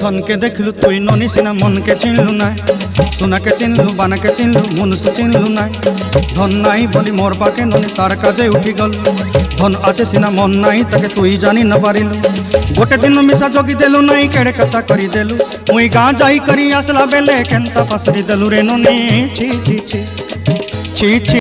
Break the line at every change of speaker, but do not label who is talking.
ধনকে দেখলু তুই ননি সিনা মনকে চিনলু না, সোনাকে চিনলু বানাকে চিনলু মনুষ্য চিনলু না। ধন নাই বলি মোর পাকে ননি তার কাজে উঠি গল, ধন আছে সিনা মন নাই তাকে তুই জানি ন পারিলু। গোটে দিন মিশা জগি দেলু নাই কেড়ে কথা করি দেলু, মুই গাঁ যাই করি আসলা বেলে কেনতা পাসরি দেলু রে ননি। ছি ছি ছি ছি ছি